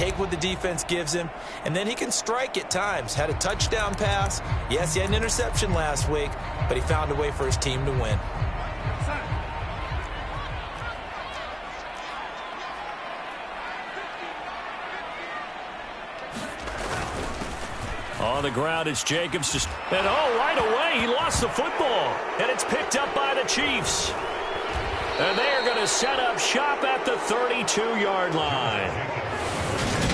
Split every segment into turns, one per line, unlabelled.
take what the defense gives him, and then he can strike at times. Had a touchdown pass. Yes, he had an interception last week, but he found a way for his team to win.
On the ground, it's Jacobs. And right away, he lost the football. And it's picked up by the Chiefs. And they are going to set up shop at the 32-yard line.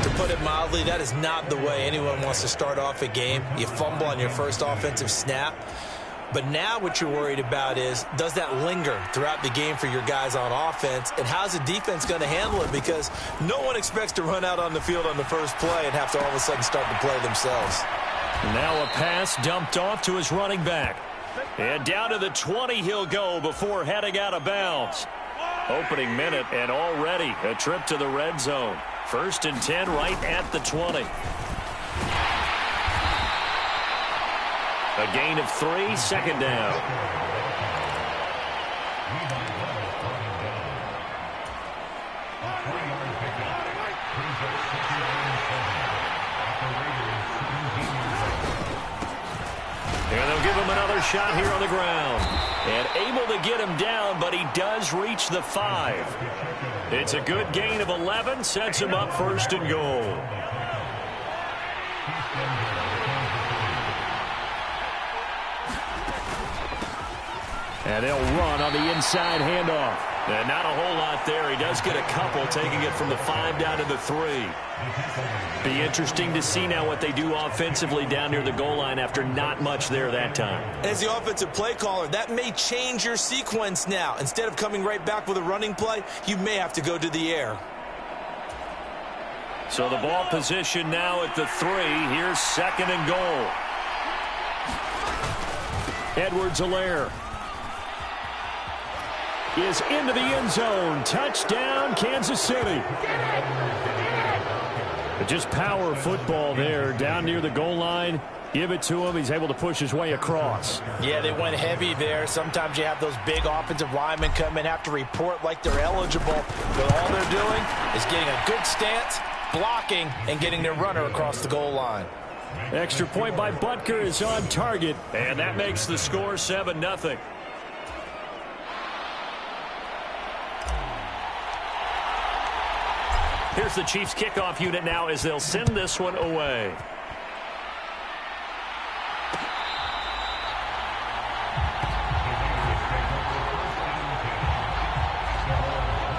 To put it mildly, that is not the way anyone wants to start off a game. You fumble on your first offensive snap. But now what you're worried about is, does that linger throughout the game for your guys on offense? And how's the defense going to handle it? Because no one expects to run out on the field on the first play and have to all of a sudden start to play themselves.
Now a pass dumped off to his running back. And down to the 20 he'll go before heading out of bounds. Opening minute and already a trip to the red zone. 1st and 10 right at the 20. A gain of 3, 2nd down. And they'll give him another shot here on the ground. And able to get him down, but he does reach the 5. It's a good gain of 11, sets him up 1st and goal. And they'll run on the inside handoff. And not a whole lot there. He does get a couple, taking it from the 5 down to the 3. Be interesting to see now what they do offensively down near the goal line after not much there that time.
As the offensive play caller, that may change your sequence now. Instead of coming right back with a running play, you may have to go to the air.
So the ball position now at the 3. Here's 2nd and goal. Edwards-Helaire is into the end zone. Touchdown, Kansas City. Just power football there down near the goal line. Give it to him. He's able to push his way across.
Yeah, they went heavy there. Sometimes you have those big offensive linemen come in, have to report like they're eligible. But all they're doing is getting a good stance, blocking, and getting their runner across the goal line.
Extra point by Butker is on target. And that makes the score 7-0. Here's the Chiefs kickoff unit now as they'll send this one away.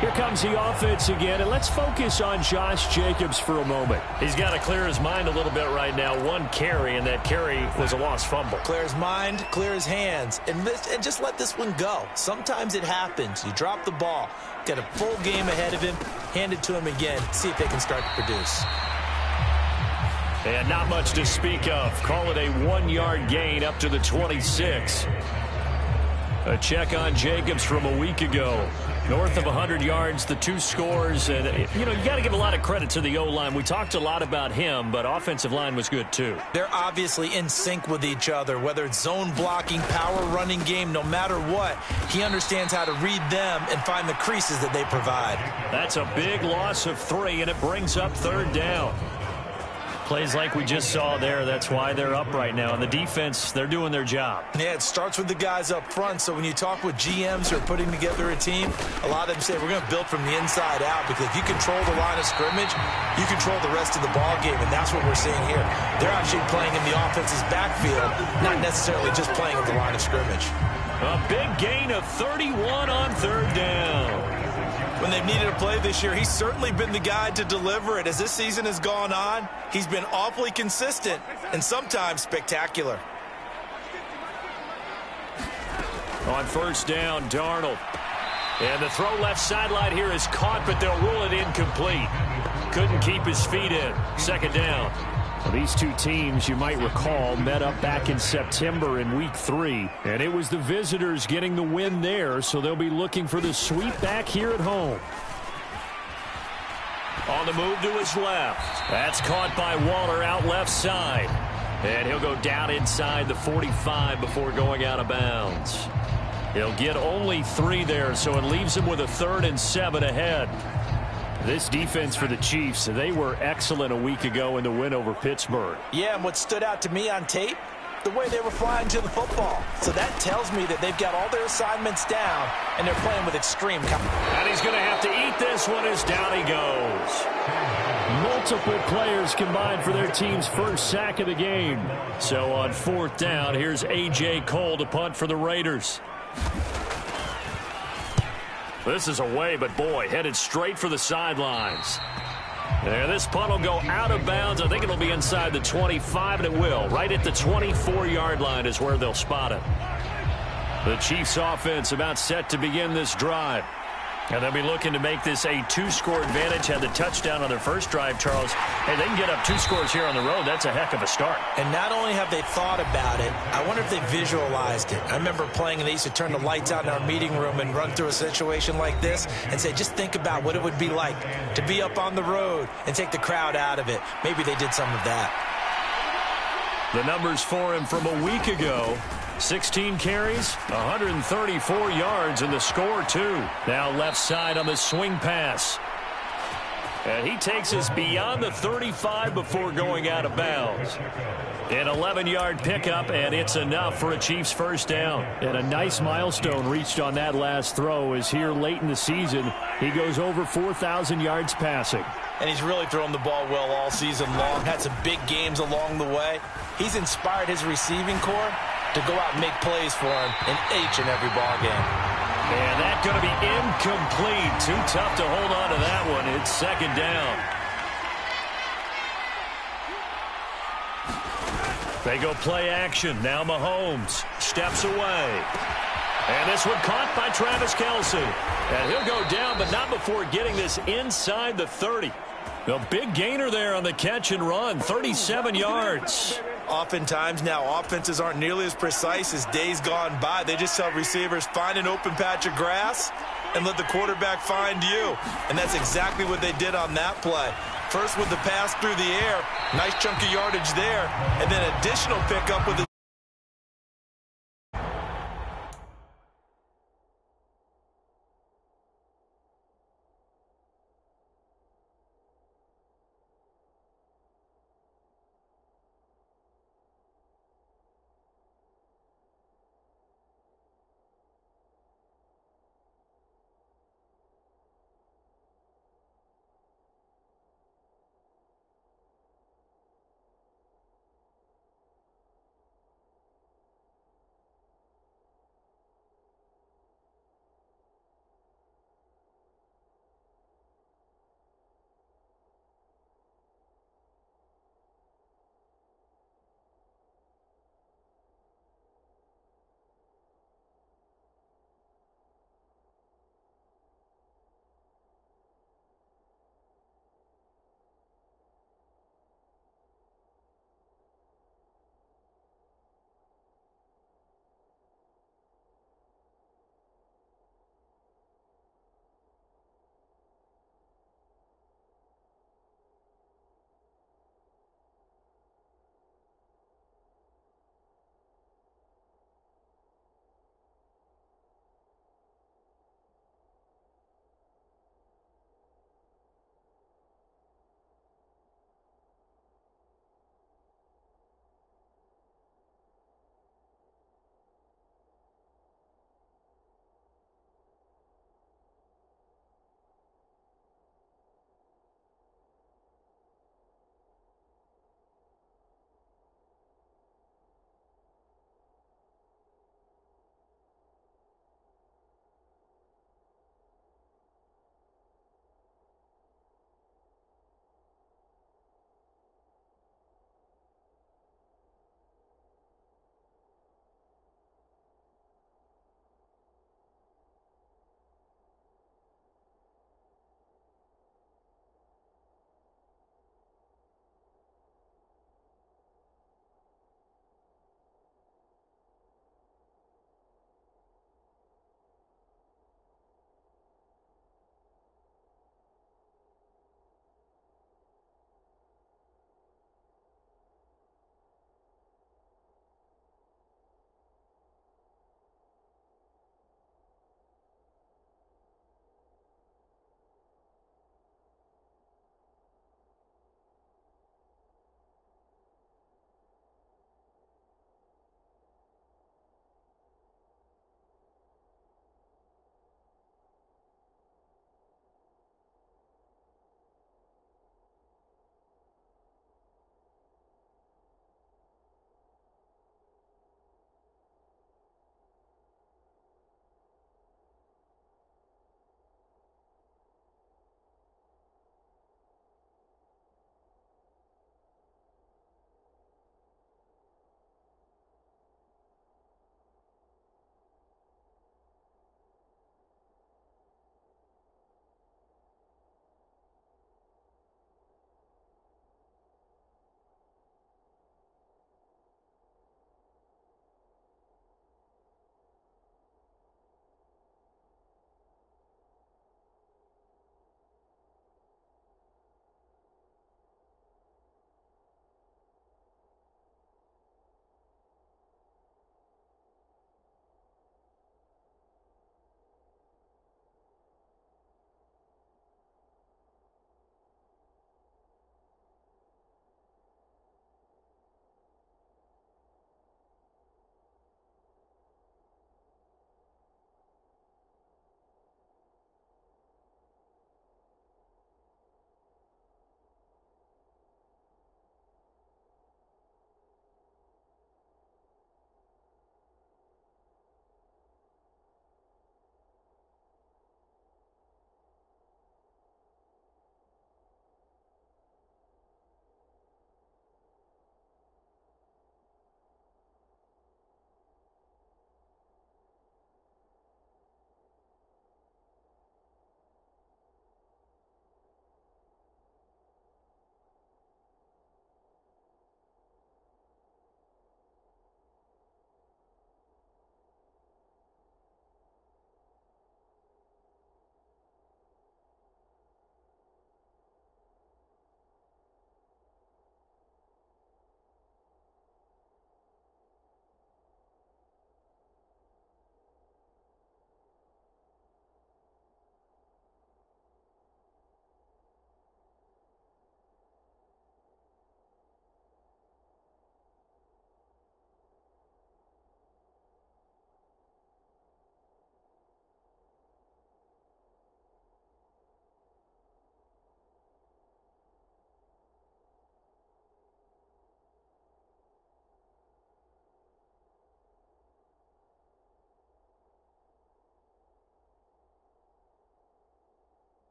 Here comes the offense again, and let's focus on Josh Jacobs for a moment. He's got to clear his mind a little bit right now. 1 carry, and that carry was a lost fumble.
Clear his mind, clear his hands, and just let this one go. Sometimes it happens. You drop the ball, got a full game ahead of him, hand it to him again, see if they can start to produce.
And not much to speak of. Call it a 1-yard gain up to the 26. A check on Jacobs from a week ago. North of 100 yards, the 2 scores. And, you got to give a lot of credit to the O-line. We talked a lot about him, but offensive line was good, too.
They're obviously in sync with each other, whether it's zone blocking, power running game, no matter what. He understands how to read them and find the creases that they provide.
That's a big loss of 3, and it brings up 3rd down. Plays like we just saw there, that's why they're up right now. And the defense, they're doing their job.
Yeah, it starts with the guys up front. So when you talk with GMs who are putting together a team, a lot of them say, we're going to build from the inside out. Because if you control the line of scrimmage, you control the rest of the ball game. And that's what we're seeing here. They're actually playing in the offense's backfield, not necessarily just playing at the line of scrimmage.
A big gain of 31 on 3rd down.
When they've needed a play this year, he's certainly been the guy to deliver it. As this season has gone on, he's been awfully consistent and sometimes spectacular.
On 1st down, Darnold. And the throw left sideline here is caught, but they'll rule it incomplete. Couldn't keep his feet in. 2nd down. Well, these 2 teams, you might recall, met up back in September in Week 3. And it was the visitors getting the win there, so they'll be looking for the sweep back here at home. On the move to his left. That's caught by Waller out left side. And he'll go down inside the 45 before going out of bounds. He'll get only 3 there, so it leaves him with a 3rd and 7 ahead. This defense for the Chiefs, they were excellent a week ago in the win over Pittsburgh.
Yeah, and what stood out to me on tape, the way they were flying to the football. So that tells me that they've got all their assignments down, and they're playing with extreme confidence.
And he's going to have to eat this one as down he goes. Multiple players combined for their team's first sack of the game. So on 4th down, here's A.J. Cole to punt for the Raiders. This is away, but boy, headed straight for the sidelines. There, this punt will go out of bounds. I think it'll be inside the 25, and it will. Right at the 24-yard line is where they'll spot it. The Chiefs offense about set to begin this drive. And they'll be looking to make this a 2-score advantage. Had the touchdown on their first drive, Charles. Hey, they can get up 2 scores here on the road. That's a heck of a start.
And not only have they thought about it, I wonder if they visualized it. I remember playing, and they used to turn the lights out in our meeting room and run through a situation like this and say, just think about what it would be like to be up on the road and take the crowd out of it. Maybe they did some of that.
The numbers for him from a week ago. 16 carries, 134 yards, and the score, too. Now left side on the swing pass. And he takes us beyond the 35 before going out of bounds. An 11-yard pickup, and it's enough for a Chiefs first down. And a nice milestone reached on that last throw is here late in the season. He goes over 4,000 yards passing.
And he's really thrown the ball well all season long. Had some big games along the way. He's inspired his receiving corps to go out and make plays for him in each and every ball game.
And that's going to be incomplete. Too tough to hold on to that one. It's 2nd down. They go play action. Now Mahomes steps away. And this one caught by Travis Kelce. And he'll go down, but not before getting this inside the 30. A big gainer there on the catch and run, 37 yards.
Oftentimes now offenses aren't nearly as precise as days gone by. They just tell receivers, find an open patch of grass and let the quarterback find you. And that's exactly what they did on that play. First with the pass through the air, nice chunk of yardage there, and then additional pickup with the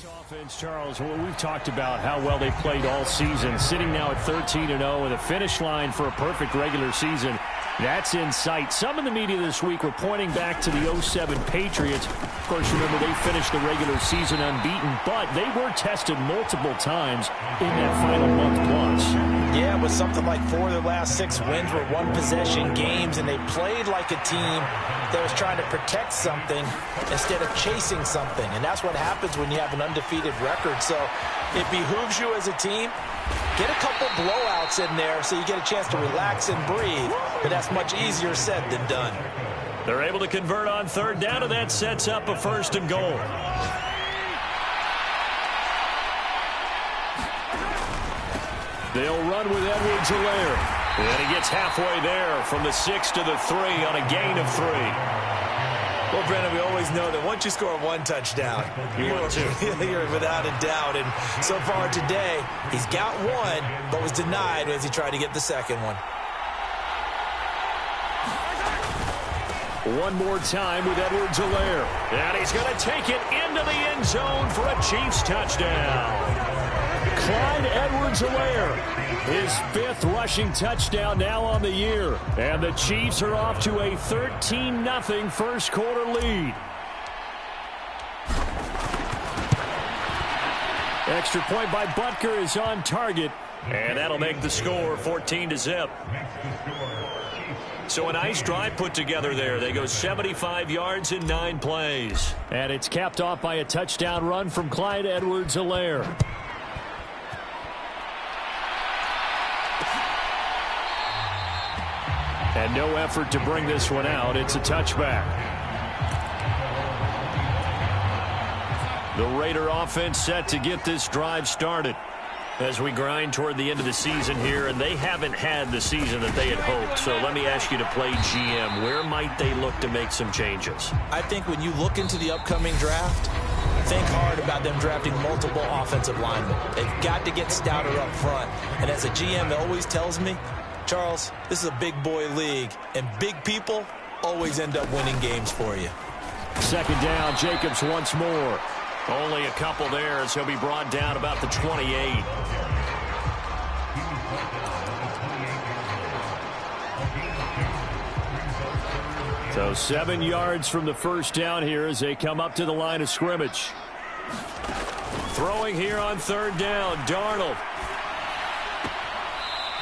Offense, Charles, well, we've talked about how well they played all season, sitting now at 13-0 with a finish line for a perfect regular season. That's in sight. Some in the media this week were pointing back to the 07 Patriots. Of course, remember, they finished the regular season unbeaten, but they were tested multiple times in that final month plus.
Yeah, it was something like 4 of their last 6 wins were one-possession games, and they played like a team that was trying to protect something instead of chasing something. And that's what happens when you have an undefeated record. So it behooves you as a team, get a couple blowouts in there so you get a chance to relax and breathe. But that's much easier said than done.
They're able to convert on third down, and that sets up a 1st and goal. They'll run with Edwards-Helaire. And he gets halfway there from the 6 to the 3 on a gain of 3.
Well, Brandon, we always know that once you score 1 touchdown, you're without a doubt. And so far today, he's got 1, but was denied as he tried to get the second one.
One more time with Edwards-Helaire. And he's going to take it into the end zone for a Chiefs touchdown. Clyde Edwards-Helaire, his 5th rushing touchdown now on the year. And the Chiefs are off to a 13-0 first quarter lead. Extra point by Butker is on target. And that'll make the score 14-0. So a nice drive put together there. They go 75 yards in 9 plays. And it's capped off by a touchdown run from Clyde Edwards-Helaire. And no effort to bring this one out. It's a touchback. The Raider offense set to get this drive started as we grind toward the end of the season here, and they haven't had the season that they had hoped. So let me ask you to play GM. Where might they look to make some changes?
I think when you look into the upcoming draft, think hard about them drafting multiple offensive linemen. They've got to get stouter up front. And as a GM, it always tells me, Charles, this is a big boy league, and big people always end up winning games for you.
2nd down, Jacobs once more. Only a couple there as he'll be brought down about the 28. So 7 yards from the first down here as they come up to the line of scrimmage. Throwing here on 3rd down, Darnold.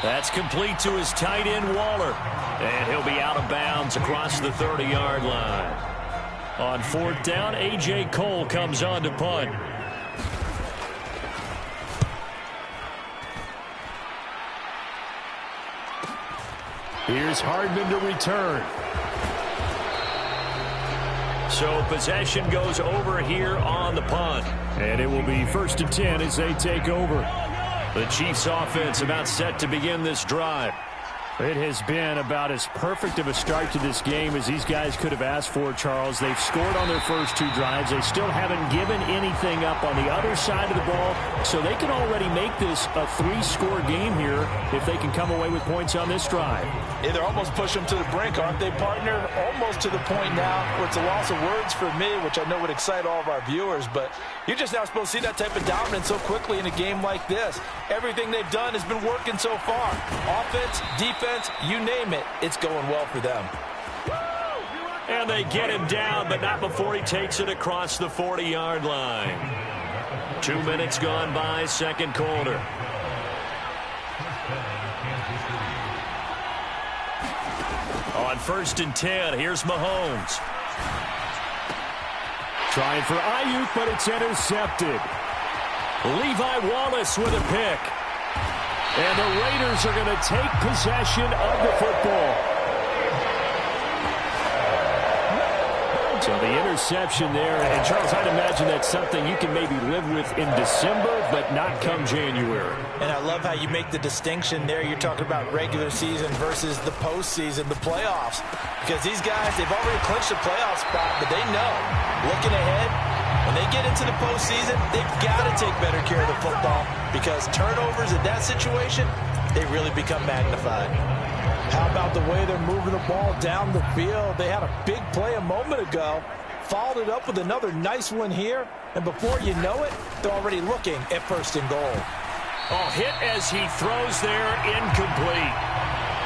That's complete to his tight end, Waller. And he'll be out of bounds across the 30-yard line. On 4th down, A.J. Cole comes on to punt. Here's Hardman to return. So possession goes over here on the punt. And it will be 1st and 10 as they take over. The Chiefs offense about set to begin this drive. It has been about as perfect of a start to this game as these guys could have asked for, Charles. They've scored on their first 2 drives. They still haven't given anything up on the other side of the ball, so they can already make this a 3-score game here if they can come away with points on this drive.
Yeah, they're almost pushing them to the brink, aren't they, partner? Almost to the point now where it's a loss of words for me, which I know would excite all of our viewers, but you're just not supposed to see that type of dominance so quickly in a game like this. Everything they've done has been working so far. Offense, defense, you name it, it's going well for them.
And they get him down, but not before he takes it across the 40-yard line. 2 minutes gone by, 2nd quarter. On 1st and 10, here's Mahomes. Trying for Ayuk, but it's intercepted. Levi Wallace with a pick. And the Raiders are going to take possession of the football. So the interception there. And, Charles, I'd imagine that's something you can maybe live with in December, but not come January.
And I love how you make the distinction there. You're talking about regular season versus the postseason, the playoffs. Because these guys, they've already clinched a playoff spot, but they know, looking ahead, when they get into the postseason, they've got to take better care of the football because turnovers in that situation, they really become magnified. How about the way they're moving the ball down the field? They had a big play a moment ago. followed it up with another nice one here, and before you know it, they're already looking at 1st and goal.
Oh, hit as he throws there, incomplete.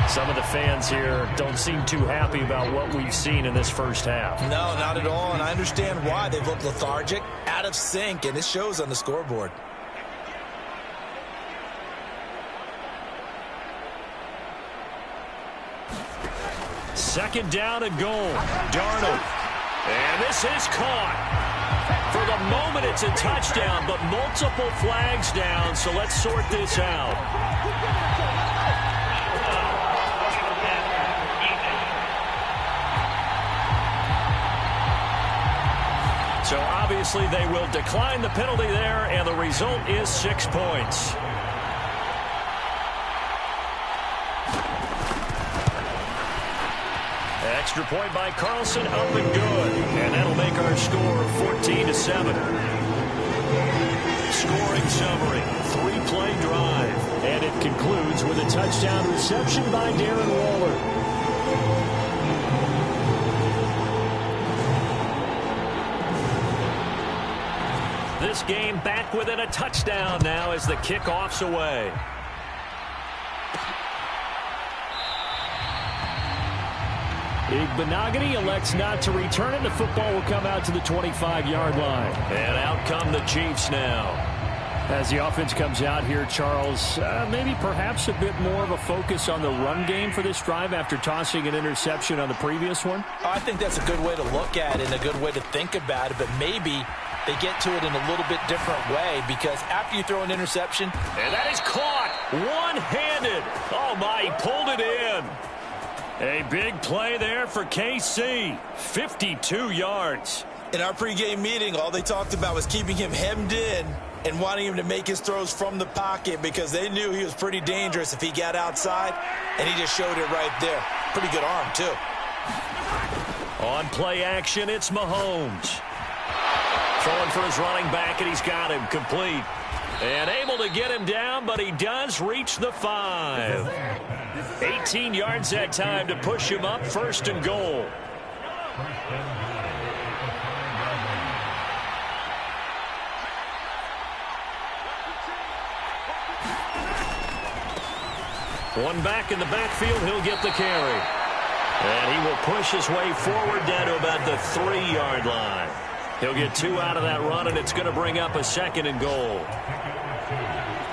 Some of the fans here don't seem too happy about what we've seen in this first half.
No, not at all, and I understand why. They've looked lethargic, out of sync, and it shows on the scoreboard.
Second down and goal. Darnold. And this is caught. For the moment, it's a touchdown, but multiple flags down, so let's sort this out. So obviously they will decline the penalty there, and the result is 6 points. Extra point by Carlson, up and good. And that'll make our score 14-7. Scoring summary, 3-play drive. And it concludes with a touchdown reception by Darren Waller. This game back within a touchdown now as the kickoff's away. Igbenogany elects not to return it. The football will come out to the 25-yard line. And out come the Chiefs now. As the offense comes out here, Charles, maybe perhaps a bit more of a focus on the run game for this drive after tossing an interception on the previous one?
I think that's a good way to look at it and a good way to think about it, but maybe they get to it in a little bit different way, because after you throw an interception...
And that is caught one-handed. Oh, my, he pulled it in. A big play there for KC. 52 yards.
In our pregame meeting, all they talked about was keeping him hemmed in and wanting him to make his throws from the pocket, because they knew he was pretty dangerous if he got outside, and he just showed it right there. Pretty good arm, too.
On play action, it's Mahomes. Throwing for his running back, and he's got him complete. And able to get him down, but he does reach the 5. 18 yards that time to push him up, 1st and goal. One back in the backfield, he'll get the carry. And he will push his way forward down to about the 3-yard line. He'll get 2 out of that run, and it's going to bring up a 2nd and goal.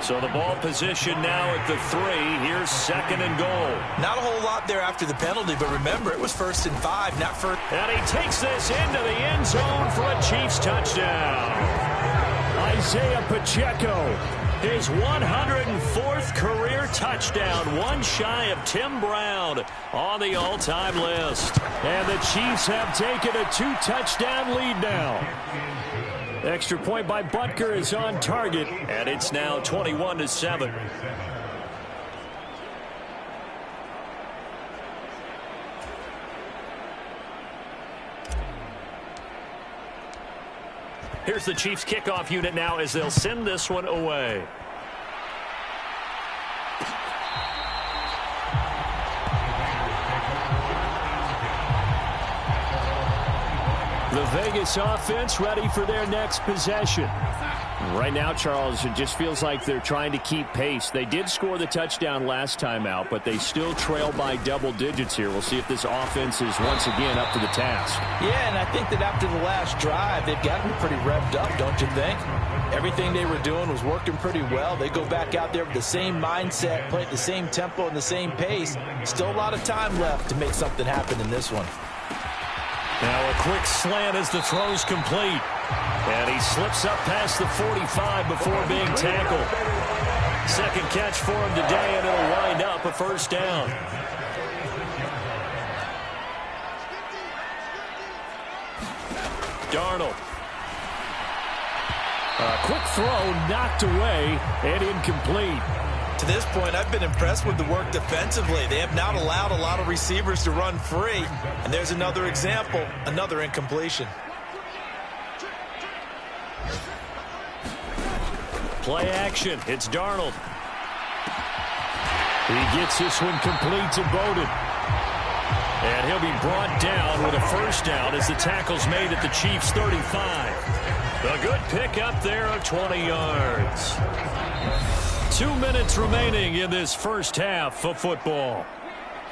So the ball position now at the 3. Here's 2nd and goal.
Not a whole lot there after the penalty, but remember, it was 1st and 5, not first.
And he takes this into the end zone for a Chiefs touchdown. Isaiah Pacheco, his 104th career touchdown, one shy of Tim Brown on the all-time list. And the Chiefs have taken a 2-touchdown lead now. Extra point by Butker is on target, and it's now 21-7. Here's the Chiefs kickoff unit now as they'll send this one away. The Vegas offense ready for their next possession. Right now, Charles, it just feels like they're trying to keep pace. They did score the touchdown last time out, but they still trail by double digits here. We'll see if this offense is once again up to the task.
Yeah, and I think that after the last drive, they've gotten pretty revved up, don't you think? Everything they were doing was working pretty well. They go back out there with the same mindset, play at the same tempo and the same pace. Still a lot of time left to make something happen in this one.
Now a quick slant as the throw's complete. And he slips up past the 45 before being tackled. Second catch for him today, and it'll wind up a 1st down. Darnold. A quick throw knocked away and incomplete.
To this point, I've been impressed with the work defensively. They have not allowed a lot of receivers to run free. And there's another example, another incompletion.
Play action. It's Darnold. He gets this one complete to Bowden. And he'll be brought down with a first down as the tackle's made at the Chiefs' 35. A good pickup there of 20 yards. 2 minutes remaining in this first half of football.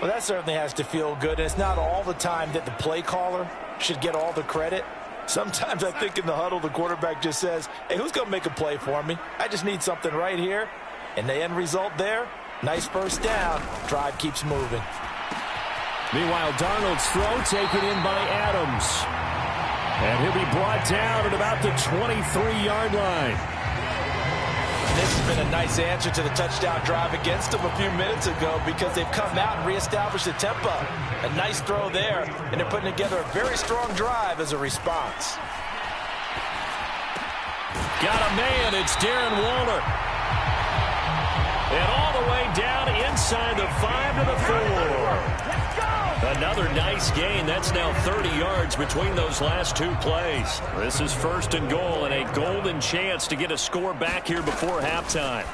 Well, that certainly has to feel good. And it's not all the time that the play caller should get all the credit. Sometimes I think in the huddle, the quarterback just says, hey, who's going to make a play for me? I just need something right here. And the end result there, nice first down. Drive keeps moving.
Meanwhile, Darnold's throw taken in by Adams. And he'll be brought down at about the 23-yard line.
This has been a nice answer to the touchdown drive against them a few minutes ago because they've come out and reestablished the tempo. A nice throw there, and they're putting together a very strong drive as a response.
Got a man, it's Darren Waller. And all the way down inside the 5 to the 4. Another nice gain. That's now 30 yards between those last two plays. This is first and goal and a golden chance to get a score back here before halftime.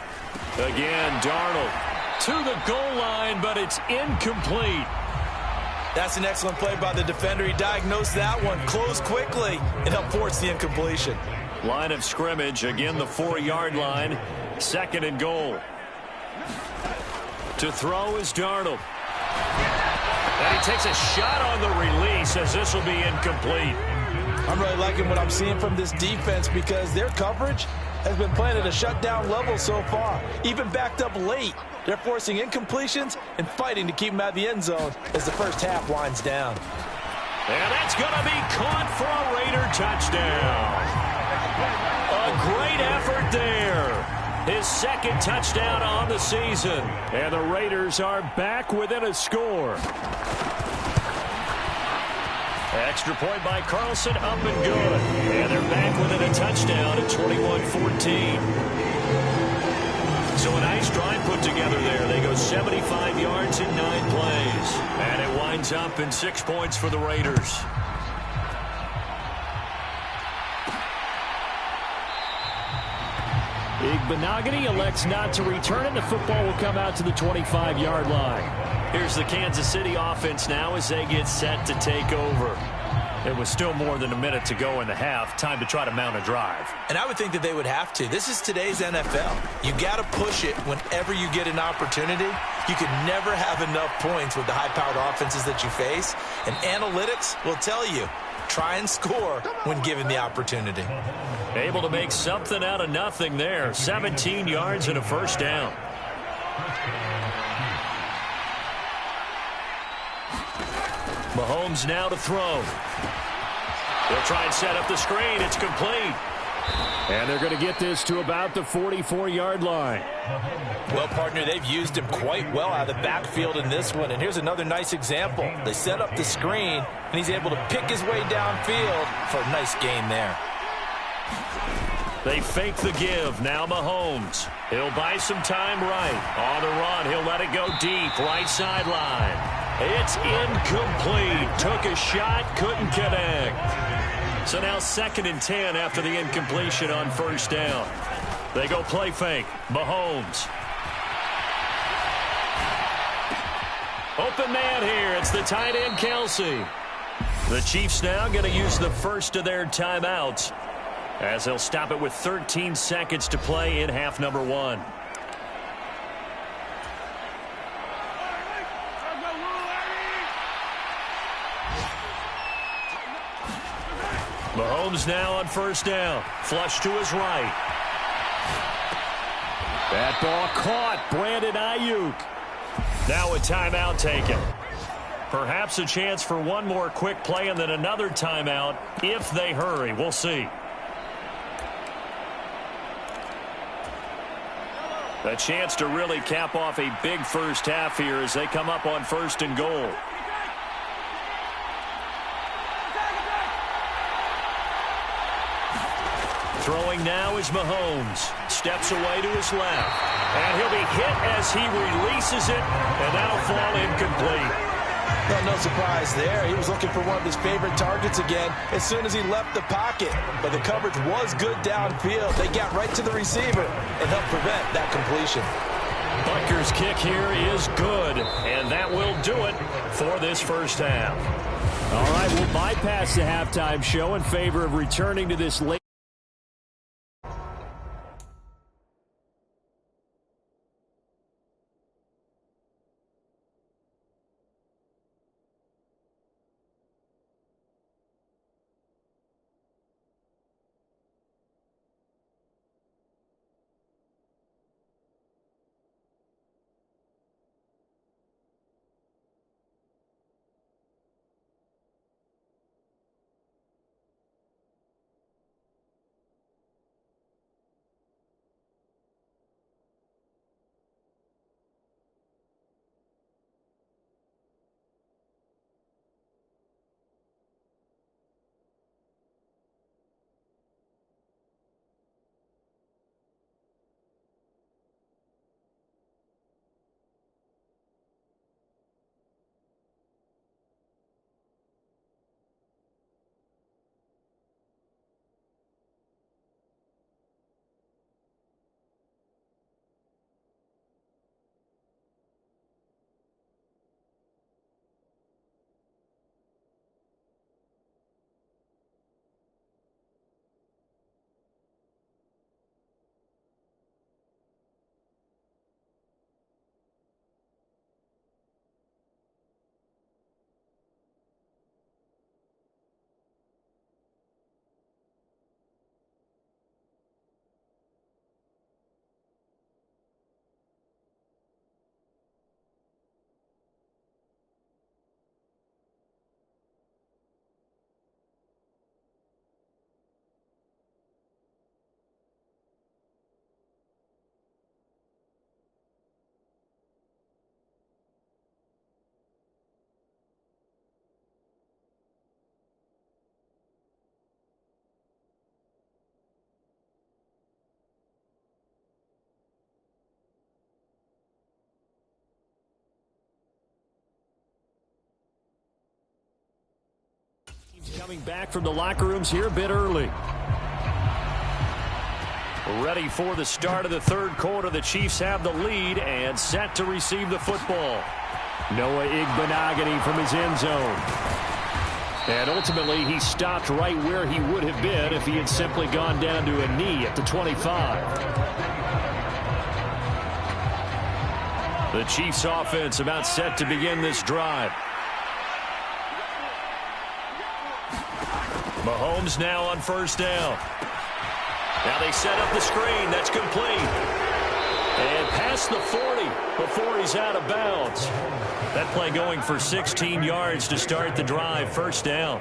Again, Darnold to the goal line, but it's incomplete.
That's an excellent play by the defender. He diagnosed that one, closed quickly, and helped force the incompletion.
Line of scrimmage, again the 4-yard line. Second and goal. To throw is Darnold. And he takes a shot on the release as this will be incomplete.
I'm really liking what I'm seeing from this defense because their coverage has been playing at a shutdown level so far. Even backed up late, they're forcing incompletions and fighting to keep them out of the end zone as the first half winds down.
And that's going to be caught for a Raider touchdown. A great effort there. His second touchdown on the season. And the Raiders are back within a score. Extra point by Carlson, up and good. And they're back within a touchdown at 21-14. So a nice drive put together there. They go 75 yards in 9 plays. And it winds up in 6 points for the Raiders. Igbenogany elects not to return it. The football will come out to the 25-yard line. Here's the Kansas City offense now as they get set to take over. There was still more than a minute to go in the half. Time to try to mount a drive.
And I would think that they would have to. This is today's NFL. You got to push it whenever you get an opportunity. You can never have enough points with the high-powered offenses that you face. And analytics will tell you, try and score when given the opportunity.
Able to make something out of nothing there. 17 yards and a first down. Mahomes now to throw. They'll try and set up the screen. It's complete. And they're going to get this to about the 44-yard line.
Well, partner, they've used him quite well out of the backfield in this one. And here's another nice example. They set up the screen, and he's able to pick his way downfield for a nice gain there.
They fake the give. Now Mahomes. He'll buy some time right. On the run, he'll let it go deep. Right sideline. It's incomplete. Took a shot, couldn't connect. So now 2nd and 10 after the incompletion on first down. They go play fake. Mahomes. Open man here. It's the tight end, Kelsey. The Chiefs now going to use the first of their timeouts as they'll stop it with 13 seconds to play in half number 1. Mahomes now on first down. Flush to his right. That ball caught. Brandon Ayuk. Now a timeout taken. Perhaps a chance for one more quick play and then another timeout if they hurry. We'll see. A chance to really cap off a big first half here as they come up on 1st and goal. Throwing now is Mahomes. Steps away to his left. And he'll be hit as he releases it. And that'll fall incomplete.
Well, no surprise there. He was looking for one of his favorite targets again as soon as he left the pocket. But the coverage was good downfield. They got right to the receiver and helped prevent that completion.
Butker's kick here is good. And that will do it for this first half.
All right, we'll bypass the halftime show in favor of returning to this late. Coming back from the locker rooms here a bit early.
Ready for the start of the third quarter. The Chiefs have the lead and set to receive the football.
Noah Igbenogany from his end zone.
And ultimately, he stopped right where he would have been if he had simply gone down to a knee at the 25. The Chiefs offense about set to begin this drive. Mahomes now on first down. Now they set up the screen. That's complete. And past the 40 before he's out of bounds. That play going for 16 yards to start the drive. First down.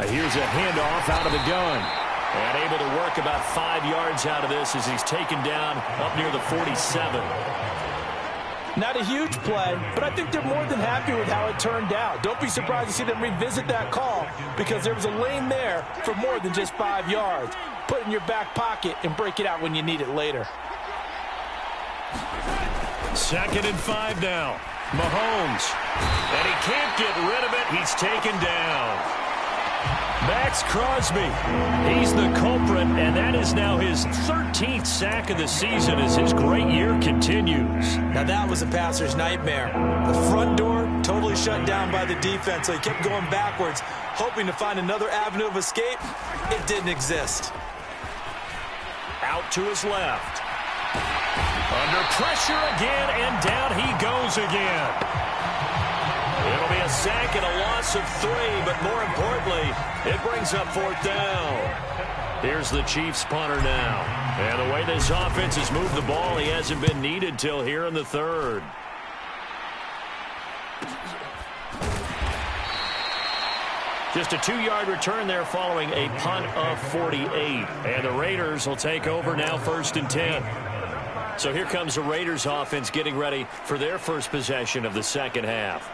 Here's a handoff out of the gun.
And able to work about 5 yards out of this as he's taken down up near the 47.
Not a huge play, but I think they're more than happy with how it turned out. Don't be surprised to see them revisit that call because there was a lane there for more than just 5 yards. Put it in your back pocket and break it out when you need it later.
2nd and 5 now. Mahomes. And he can't get rid of it. He's taken down. Max Crosby, he's the culprit, and that is now his 13th sack of the season as his great year continues.
Now that was a passer's nightmare. The front door totally shut down by the defense, so he kept going backwards, hoping to find another avenue of escape. It didn't exist.
Out to his left. Under pressure again, and down he goes again. It'll be a sack and a loss of 3, but more importantly, it brings up 4th down. Here's the Chiefs punter now. And the way this offense has moved the ball, he hasn't been needed till here in the 3rd. Just a 2-yard return there following a punt of 48. And the Raiders will take over now 1st and 10. So here comes the Raiders offense getting ready for their first possession of the second half.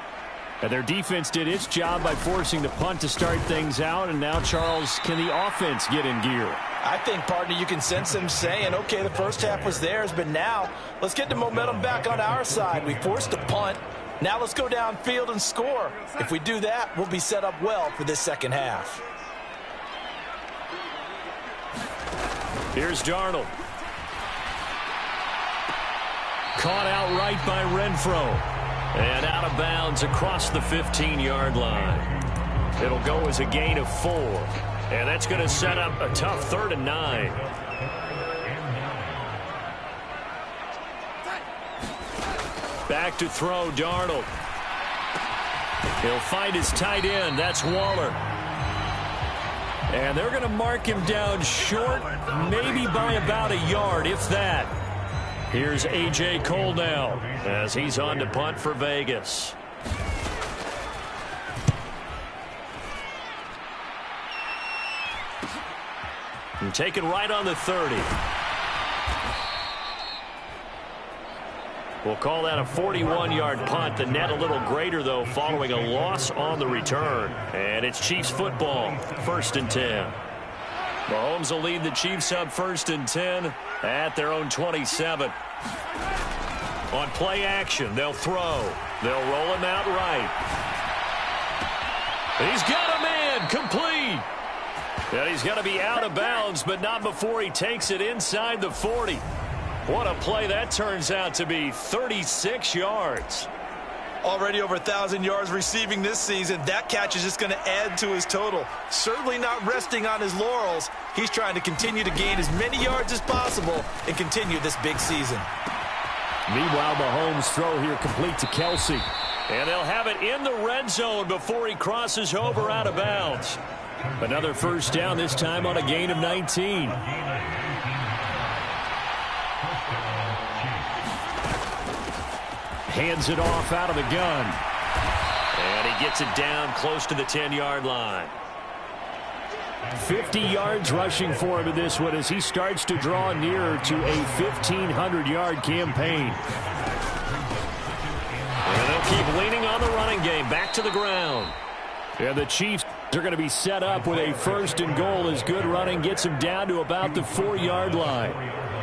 And their defense did its job by forcing the punt to start things out. And now, Charles, can the offense get in gear?
I think, partner, you can sense them saying, okay, the first half was theirs, but now let's get the momentum back on our side. We forced a punt. Now let's go downfield and score. If we do that, we'll be set up well for this second half.
Here's Darnold. Caught outright by Renfro. And out of bounds across the 15-yard line. It'll go as a gain of 4. And that's going to set up a tough 3rd and 9. Back to throw, Darnold. He'll find his tight end. That's Waller. And they're going to mark him down short, maybe by about a yard, if that. Here's A.J. Cole now as he's on to punt for Vegas. And taken right on the 30. We'll call that a 41-yard punt. The net a little greater, though, following a loss on the return. And it's Chiefs football, 1st and 10. Mahomes will lead the Chiefs up 1st and 10 at their own 27. On play action, they'll throw. They'll roll him out right. He's got a man, complete. And he's going to be out of bounds, but not before he takes it inside the 40. What a play that turns out to be, 36 yards.
Already over 1,000 yards receiving this season. That catch is just going to add to his total. Certainly not resting on his laurels. He's trying to continue to gain as many yards as possible and continue this big season.
Meanwhile, Mahomes' throw here complete to Kelsey.
And they'll have it in the red zone before he crosses over out of bounds.
Another 1st down, this time on a gain of 19. Hands it off out of the gun.
And he gets it down close to the 10-yard line.
50 yards rushing for him in this one as he starts to draw nearer to a 1,500-yard campaign.
And they'll keep leaning on the running game. Back to the ground.
And the Chiefs are going to be set up with a 1st and goal as good running gets him down to about the 4-yard line.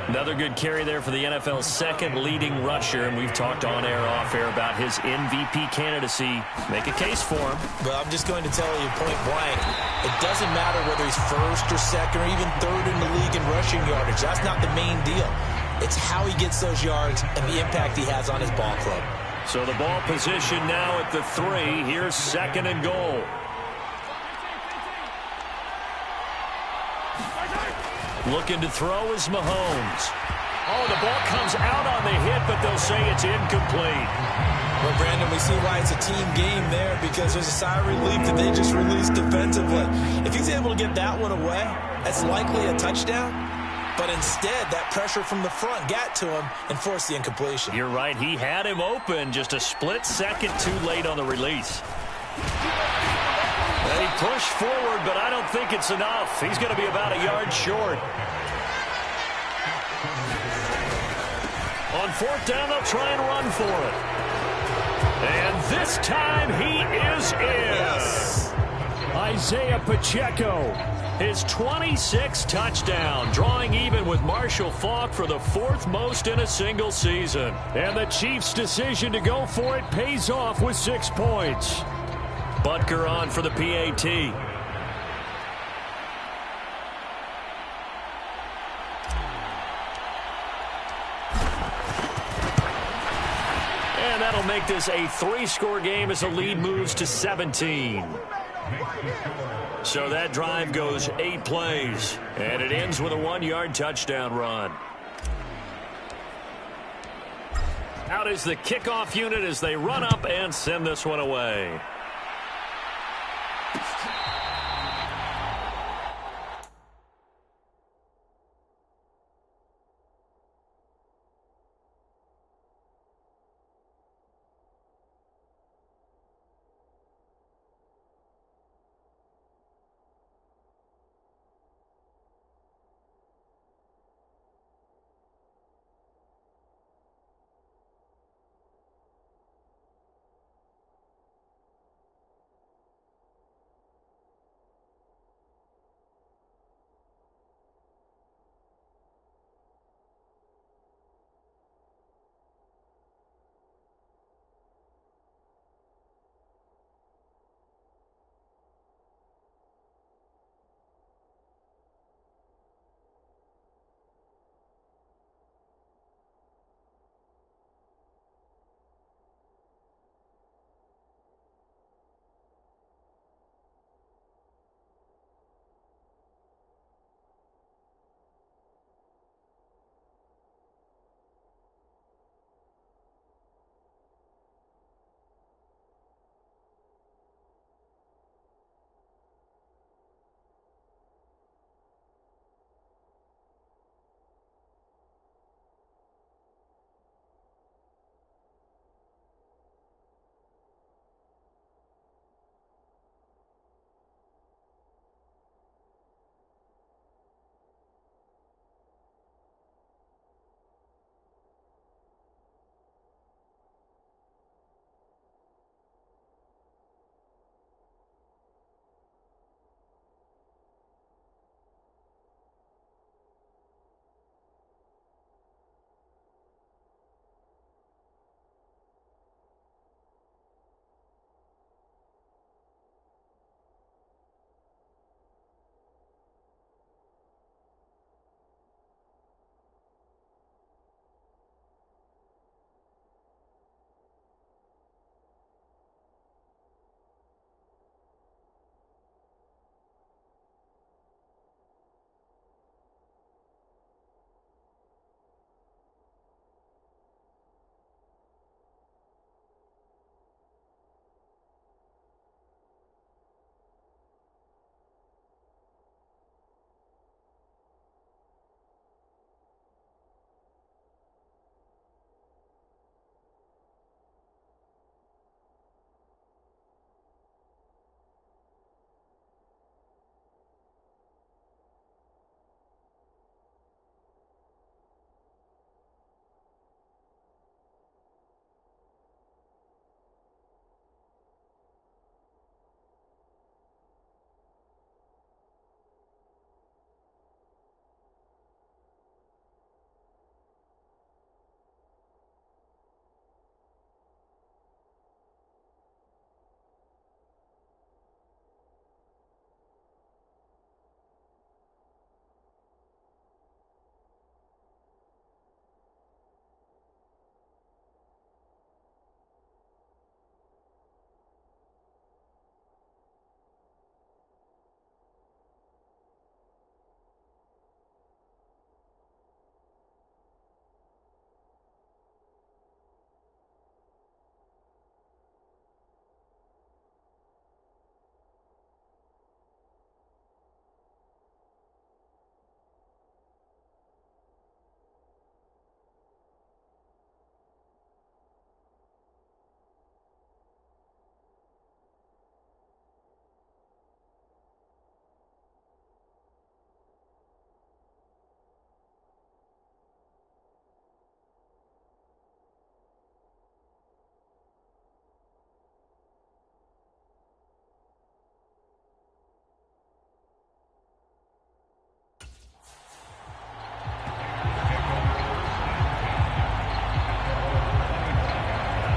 Another good carry there for the NFL's 2nd leading rusher, and we've talked on air, off air about his MVP candidacy. Make a case for him.
But I'm just going to tell you point blank, it doesn't matter whether he's 1st or 2nd or even 3rd in the league in rushing yardage. That's not the main deal. It's how he gets those yards and the impact he has on his ball club.
So the ball position now at the 3. Here's 2nd and goal. Looking to throw is Mahomes. Oh, the ball comes out on the hit, but they'll say it's incomplete.
Well, Brandon, we see why it's a team game there, because there's a sigh of relief that they just released defensively. If he's able to get that one away, that's likely a touchdown. But instead, that pressure from the front got to him and forced the incompletion.
You're right. He had him open, just a split second too late on the release. And he pushed forward, but I don't think it's enough. He's going to be about a yard short. On 4th down, they'll try and run for it. And this time he is in.
Yes.
Isaiah Pacheco.
His 26th touchdown, drawing even with Marshall Faulk for the 4th most in a single season.
And the Chiefs' decision to go for it pays off with 6 points.
Butker on for the PAT. And that'll make this a 3-score game as the lead moves to 17. So that drive goes 8 plays, and it ends with a 1-yard touchdown run. Out is the kickoff unit as they run up and send this one away.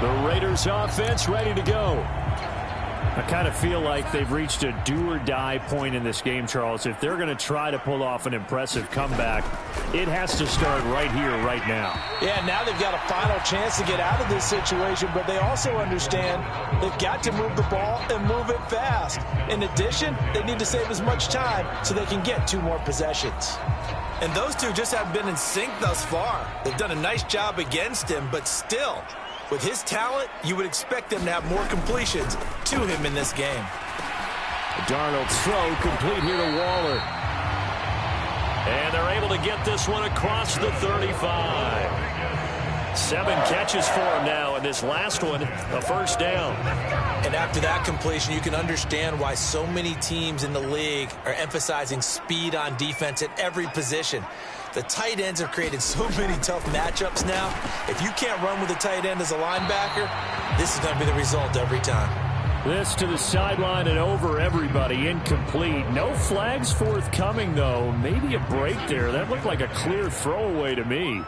The Raiders offense ready to go. I kind of feel like they've reached a do-or-die point in this game, Charles. If they're going to try to pull off an impressive comeback, it has to start right here, right now.
Yeah, now they've got a final chance to get out of this situation, but they also understand they've got to move the ball and move it fast. In addition, they need to save as much time so they can get 2 more possessions. And those two just haven't been in sync thus far. They've done a nice job against him, but still, with his talent, you would expect them to have more completions to him in this game.
Darnold's throw complete here to Waller.
And they're able to get this one across the 35. 7 catches for him now, and this last one, a first down.
And after that completion, you can understand why so many teams in the league are emphasizing speed on defense at every position. The tight ends have created so many tough matchups now. If you can't run with a tight end as a linebacker, this is going to be the result every time.
This to the sideline and over everybody. Incomplete. No flags forthcoming, though. Maybe a break there. That looked like a clear throwaway to me.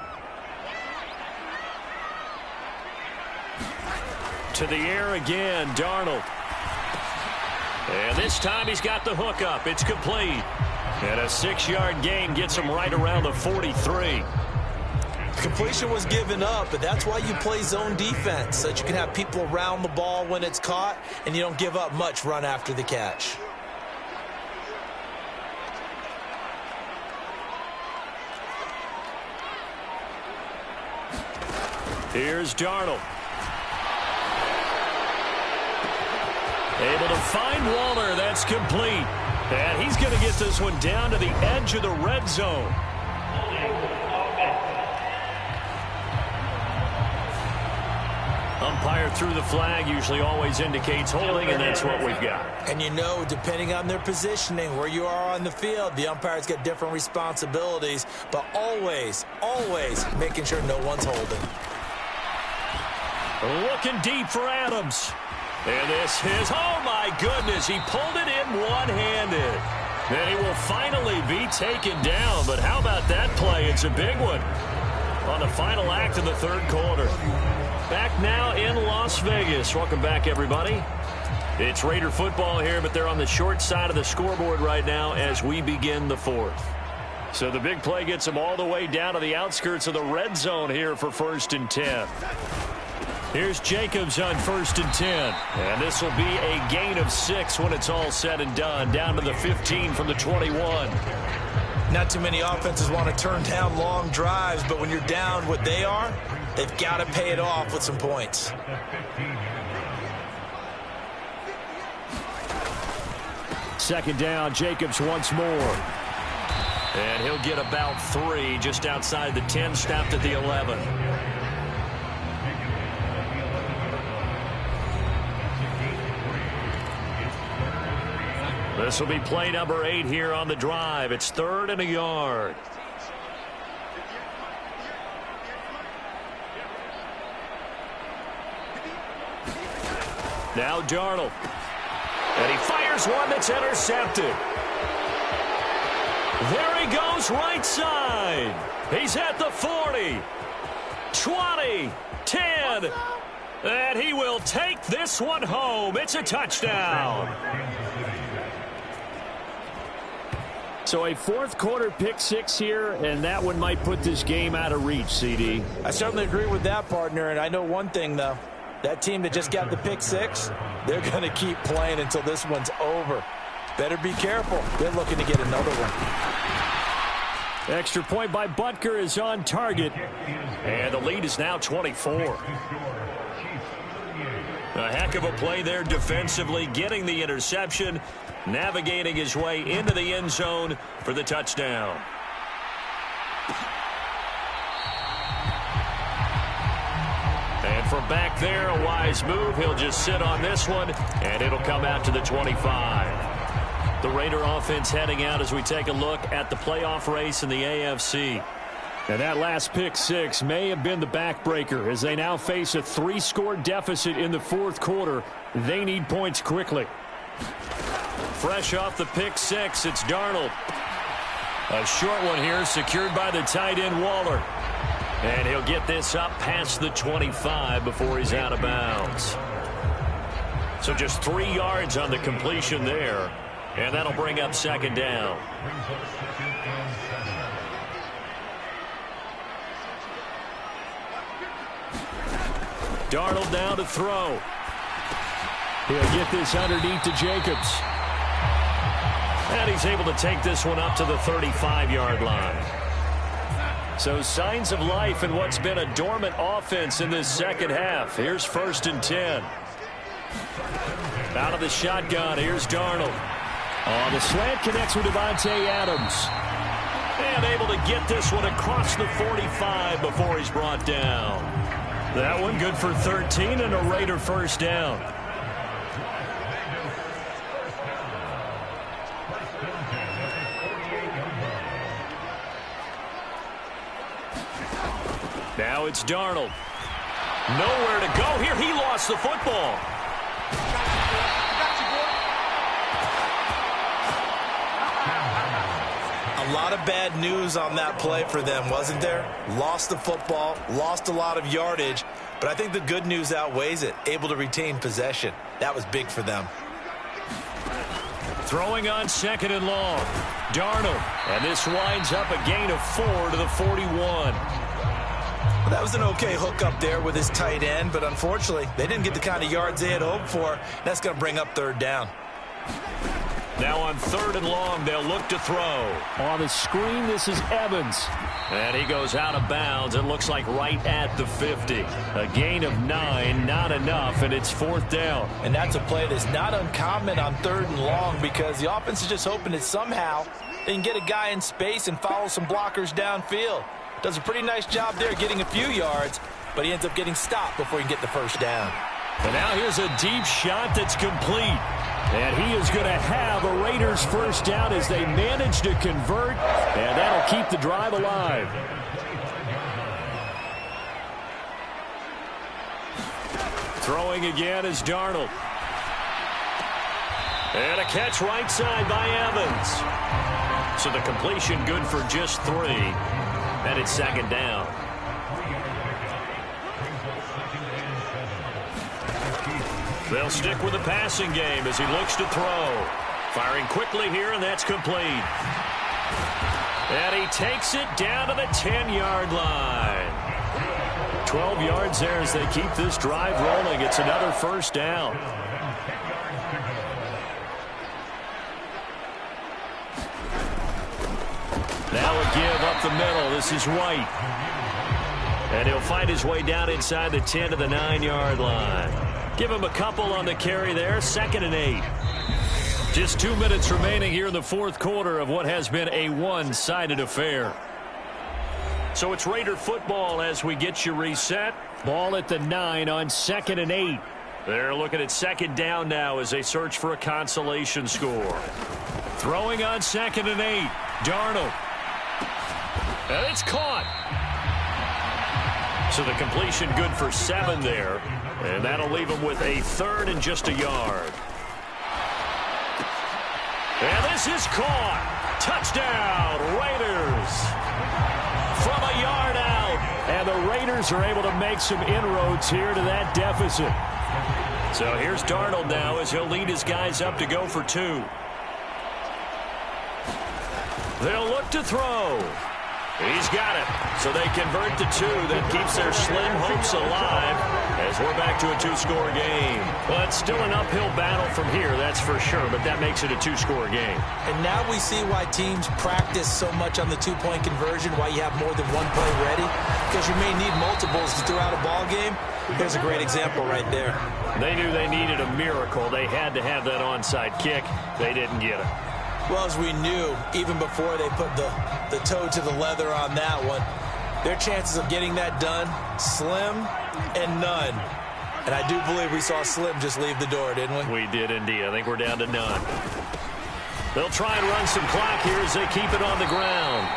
To the air again, Darnold. And this time he's got the hook up. It's complete. And a 6-yard gain gets him right around the 43.
Completion was given up, but that's why you play zone defense, so that you can have people around the ball when it's caught, and you don't give up much run after the catch.
Here's Darnold. Able to find Waller. That's complete. And he's going to get this one down to the edge of the red zone. Umpire threw the flag, usually always indicates holding, and that's what we've got.
And you know, depending on their positioning, where you are on the field, the umpires get different responsibilities, but always, always making sure no one's holding.
Looking deep for Adams. And this is, oh my goodness, he pulled it in one-handed. Then he will finally be taken down, but how about that play? It's a big one on the final act of the 3rd quarter. Back now in Las Vegas. Welcome back, everybody. It's Raider football here, but they're on the short side of the scoreboard right now as we begin the 4th. So the big play gets them all the way down to the outskirts of the red zone here for 1st and 10. Here's Jacobs on 1st and 10. And this will be a gain of 6 when it's all said and done. Down to the 15 from the 21.
Not too many offenses want to turn down long drives, but when you're down what they are, they've got to pay it off with some points.
Second down, Jacobs once more.
And he'll get about 3 just outside the 10, snapped at the 11. This will be play number 8 here on the drive. It's 3rd and a yard. Now Darnold. And he fires one that's intercepted. There he goes right side. He's at the 40, 20, 10. And he will take this one home. It's a touchdown.
So a 4th quarter pick 6 here, and that one might put this game out of reach, CD.
I certainly agree with that, partner, and I know one thing, though. That team that just got the pick 6, they're going to keep playing until this one's over. Better be careful. They're looking to get another one.
Extra point by Butker is on target.
And the lead is now 24. A heck of a play there defensively, getting the interception, navigating his way into the end zone for the touchdown. And from back there, a wise move. He'll just sit on this one, and it'll come out to the 25. The Raider offense heading out as we take a look at the playoff race in the AFC.
And that last pick 6 may have been the backbreaker as they now face a 3-score deficit in the 4th quarter. They need points quickly.
Fresh off the pick 6, it's Darnold. A short one here secured by the tight end Waller. And he'll get this up past the 25 before he's out of bounds. So just 3 yards on the completion there. And that'll bring up second down. Darnold down to throw.
He'll get this underneath to Jacobs.
And he's able to take this one up to the 35-yard line. So signs of life in what's been a dormant offense in this second half. Here's 1st and 10. Out of the shotgun, here's Darnold.
The slant connects with Devontae Adams.
And able to get this one across the 45 before he's brought down. That one good for 13 and a Raider first down. Now it's Darnold. Nowhere to go here. He lost the football.
A lot of bad news on that play for them, wasn't there? Lost the football, lost a lot of yardage, but I think the good news outweighs it. Able to retain possession. That was big for them.
Throwing on 2nd and long. Darnold. And this winds up a gain of 4 to the 41.
Well, that was an okay hook up there with his tight end, but unfortunately, they didn't get the kind of yards they had hoped for. That's going to bring up 3rd down.
Now on 3rd and long, they'll look to throw.
On the screen, this is Evans.
And he goes out of bounds. It looks like right at the 50. A gain of 9, not enough, and it's 4th down.
And that's a play that's not uncommon on 3rd and long because the offense is just hoping that somehow they can get a guy in space and follow some blockers downfield. Does a pretty nice job there getting a few yards, but he ends up getting stopped before he can get the 1st down.
And now here's a deep shot that's complete.
And he is going to have a Raiders first down as they manage to convert, and that'll keep the drive alive.
Throwing again is Darnold. And a catch right side by Evans. So the completion good for just 3. And it's 2nd down. They'll stick with the passing game as he looks to throw. Firing quickly here, and that's complete. And he takes it down to the 10-yard line. 12 yards there as they keep this drive rolling. It's another first down. Now a give up the middle. This is White. And he'll find his way down inside the 10 to the 9-yard line. Give him a couple on the carry there. 2nd and 8. Just 2 minutes remaining here in the 4th quarter of what has been a one-sided affair. So it's Raider football as we get you reset.
Ball at the 9 on 2nd and 8.
They're looking at 2nd down now as they search for a consolation score. Throwing on 2nd and 8. Darnold. And it's caught. So the completion good for 7 there. And that'll leave him with a 3rd and just a yard. And this is caught. Touchdown, Raiders. From a yard out.
And the Raiders are able to make some inroads here to that deficit.
So here's Darnold now as he'll lead his guys up to go for 2. They'll look to throw. He's got it. So they convert to 2. That keeps their slim hopes alive as we're back to a 2-score game. Well, it's still an uphill battle from here, that's for sure, but that makes it a 2-score game.
And now we see why teams practice so much on the 2-point conversion, why you have more than one play ready, because you may need multiples to throw out a ball game. Here's a great example right there.
They knew they needed a miracle. They had to have that onside kick. They didn't get it.
Well, as we knew, even before they put the toe to the leather on that one, their chances of getting that done, slim and none. And I do believe we saw Slim just leave the door, didn't we?
We did indeed. I think we're down to none. They'll try and run some clock here as they keep it on the ground.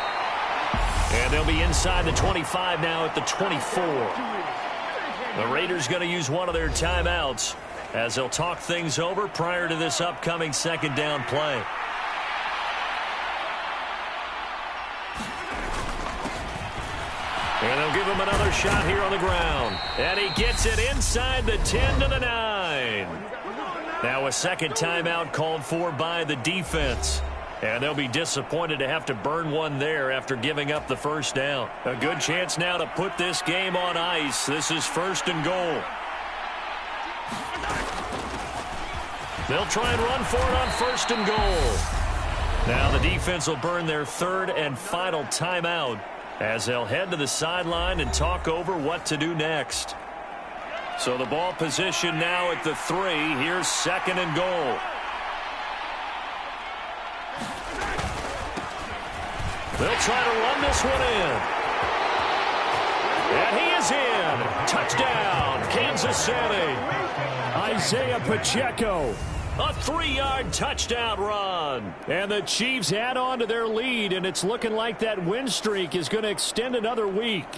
And they'll be inside the 25 now at the 24. The Raiders going to use one of their timeouts as they'll talk things over prior to this upcoming 2nd down play. And they'll give him another shot here on the ground. And he gets it inside the 10 to the 9. Now a second timeout called for by the defense. And they'll be disappointed to have to burn one there after giving up the first down. A good chance now to put this game on ice. This is 1st and goal. They'll try and run for it on 1st and goal. Now the defense will burn their 3rd and final timeout as they'll head to the sideline and talk over what to do next. So the ball position now at the 3. Here's 2nd and goal. They'll try to run this one in. And he is in. Touchdown, Kansas City.
Isaiah Pacheco.
A 3-yard touchdown run.
And the Chiefs add on to their lead, and it's looking like that win streak is going to extend another week.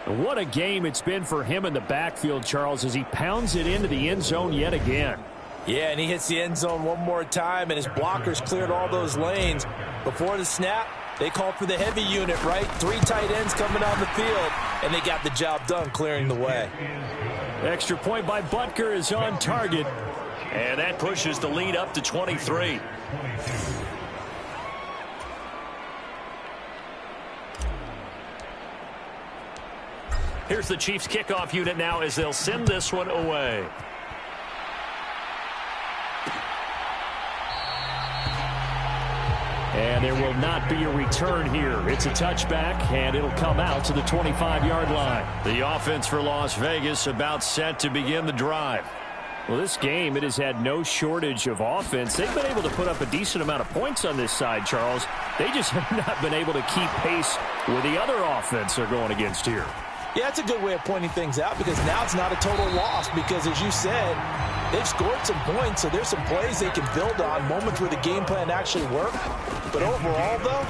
What a game it's been for him in the backfield, Charles, as he pounds it into the end zone yet again.
Yeah, and he hits the end zone one more time, and his blockers cleared all those lanes. Before the snap, they called for the heavy unit, right? 3 tight ends coming on the field, and they got the job done clearing the way.
Extra point by Butker is on target.
And that pushes the lead up to 23. Here's the Chiefs kickoff unit now as they'll send this one away.
And there will not be a return here. It's a touchback, and it'll come out to the 25-yard line.
The offense for Las Vegas about set to begin the drive.
Well, this game, it has had no shortage of offense. They've been able to put up a decent amount of points on this side, Charles. They just have not been able to keep pace with the other offense they're going against here.
Yeah, it's a good way of pointing things out because now it's not a total loss because, as you said, they've scored some points, so there's some plays they can build on, moments where the game plan actually worked. But overall, though,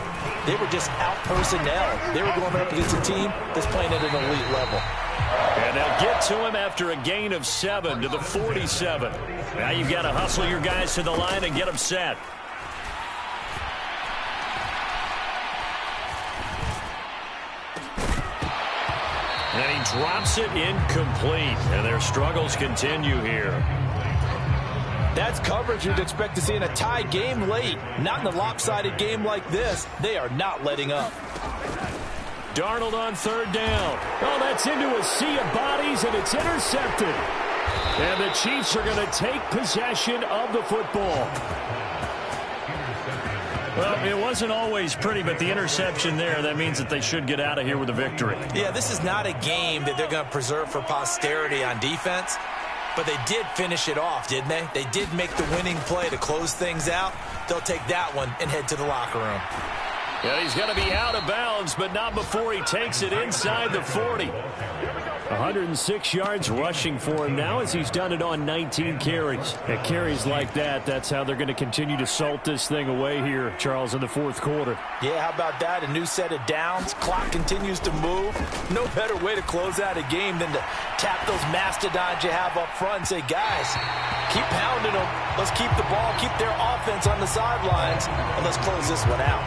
they were just out-personnel. They were going up against a team that's playing at an elite level.
And they'll get to him after a gain of 7 to the 47. Now you've got to hustle your guys to the line and get them set. And he drops it incomplete. And their struggles continue here.
That's coverage you'd expect to see in a tie game late. Not in a lopsided game like this. They are not letting up.
Darnold on 3rd down.
Oh, that's into a sea of bodies, and it's intercepted. And the Chiefs are going to take possession of the football.
Well, it wasn't always pretty, but the interception there, that means that they should get out of here with a victory.
Yeah, this is not a game that they're going to preserve for posterity on defense, but they did finish it off, didn't they? They did make the winning play to close things out. They'll take that one and head to the locker room.
Yeah, he's going to be out of bounds, but not before he takes it inside the 40.
106 yards rushing for him now as he's done it on 19 carries. At carries like that, that's how they're going to continue to salt this thing away here, Charles, in the 4th quarter.
Yeah, how about that? A new set of downs. Clock continues to move. No better way to close out a game than to tap those mastodons you have up front and say, guys, keep pounding them. Let's keep the ball, keep their offense on the sidelines, and let's close this one out.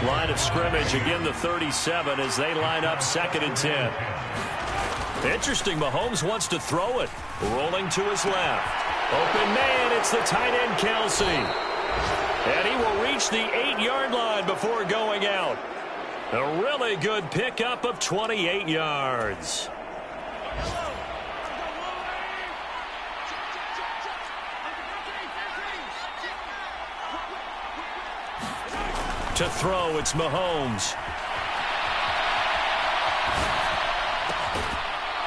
Line of scrimmage, again the 37 as they line up 2nd and 10. Interesting, Mahomes wants to throw it. Rolling to his left. Open man, it's the tight end Kelsey. And he will reach the 8-yard line before going out. A really good pickup of 28 yards. To throw, it's Mahomes.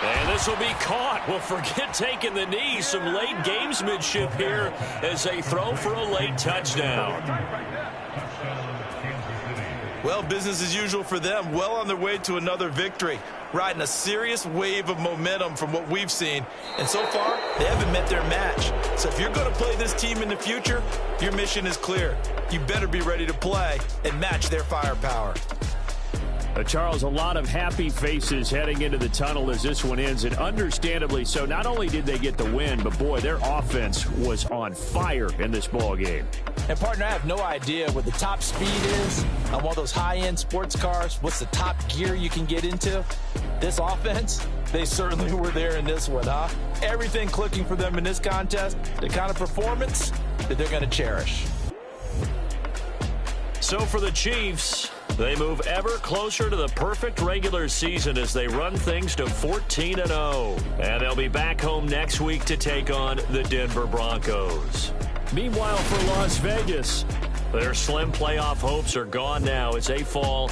And this will be caught. Well, forget taking the knee. Some late gamesmanship here as they throw for a late touchdown.
Well, business as usual for them. Well on their way to another victory. Riding a serious wave of momentum from what we've seen. And so far, they haven't met their match. So if you're going to play this team in the future, your mission is clear. You better be ready to play and match their firepower.
Charles, a lot of happy faces heading into the tunnel as this one ends, and understandably so. Not only did they get the win, but, boy, their offense was on fire in this ball game.
And, partner, I have no idea what the top speed is on one of those high-end sports cars. What's the top gear you can get into? This offense, they certainly were there in this one, huh? Everything clicking for them in this contest, the kind of performance that they're going to cherish.
So for the Chiefs, they move ever closer to the perfect regular season as they run things to 14-0. And they'll be back home next week to take on the Denver Broncos.
Meanwhile, for Las Vegas,
their slim playoff hopes are gone now as they fall